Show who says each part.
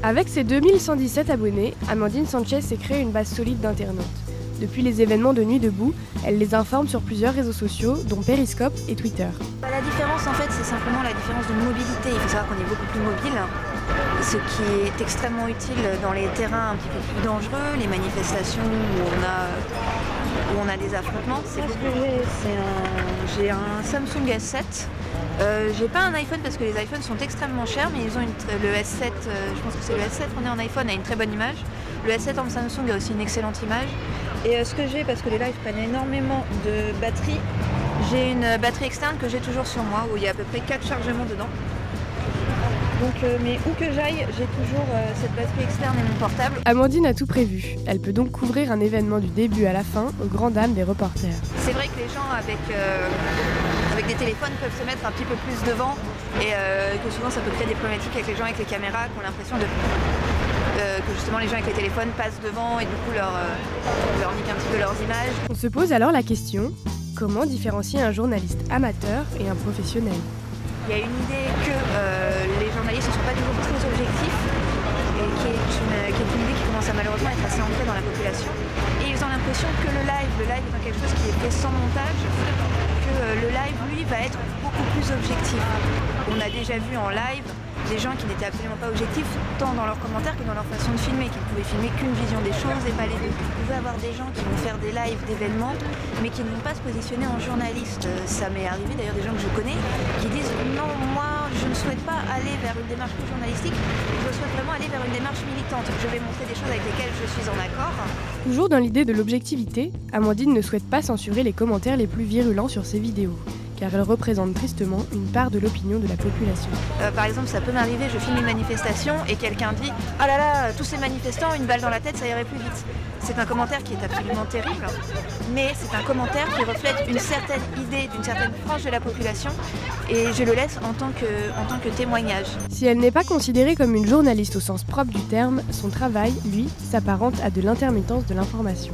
Speaker 1: Avec ses 2117 abonnés, Amandine Sanchez s'est créé une base solide d'internautes. Depuis les événements de Nuit debout, elle les informe sur plusieurs réseaux sociaux, dont Periscope et Twitter.
Speaker 2: La différence en fait, c'est simplement la différence de mobilité. Il faut savoir qu'on est beaucoup plus mobile, ce qui est extrêmement utile dans les terrains un petit peu plus dangereux, les manifestations où on a des affrontements. C'est ce que j'ai un Samsung S7. J'ai pas un iPhone parce que les iPhones sont extrêmement chers, mais ils ont le S7, je pense que c'est le S7 qu'on est en iPhone, a une très bonne image. Le S7 en Samsung a aussi une excellente image. Et ce que j'ai, parce que les lives prennent énormément de batterie, j'ai une batterie externe que j'ai toujours sur moi, où il y a à peu près 4 chargements dedans. Donc, mais où que j'aille, j'ai toujours cette batterie externe et mon portable.
Speaker 1: Amandine a tout prévu. Elle peut donc couvrir un événement du début à la fin, aux grandes dames des reporters.
Speaker 2: C'est vrai que les gens avec des téléphones peuvent se mettre un petit peu plus devant et que souvent ça peut créer des problématiques avec les gens avec les caméras qui ont l'impression que justement les gens avec les téléphones passent devant et du coup leur niquent un petit peu leurs images.
Speaker 1: On se pose alors la question, comment différencier un journaliste amateur et un professionnel ?
Speaker 2: Il y a une idée que les journalistes ne sont pas toujours très objectifs et qui est une idée qui commence à malheureusement être assez ancrée dans la population. Et ils ont l'impression que le live étant quelque chose qui est fait sans montage, que le live, lui, va être beaucoup plus objectif. On a déjà vu en live des gens qui n'étaient absolument pas objectifs, tant dans leurs commentaires que dans leur façon de filmer, qui ne pouvaient filmer qu'une vision des choses et pas les deux. Vous pouvez avoir des gens qui vont faire des lives d'événements, mais qui ne vont pas se positionner en journaliste. Ça m'est arrivé d'ailleurs des gens que je connais qui disent non, moi je ne souhaite pas aller vers une démarche plus journalistique, je souhaite vraiment aller vers une démarche militante. Je vais montrer des choses avec lesquelles je suis en accord.
Speaker 1: Toujours dans l'idée de l'objectivité, Amandine ne souhaite pas censurer les commentaires les plus virulents sur ses vidéos, car elles représentent tristement une part de l'opinion de la population.
Speaker 2: Par exemple, ça peut m'arriver, je filme une manifestation et quelqu'un dit « Ah là là, tous ces manifestants, une balle dans la tête, ça irait plus vite ». C'est un commentaire qui est absolument terrible, mais c'est un commentaire qui reflète une certaine idée d'une certaine frange de la population et je le laisse en tant que témoignage.
Speaker 1: Si elle n'est pas considérée comme une journaliste au sens propre du terme, son travail, lui, s'apparente à de l'intermittence de l'information.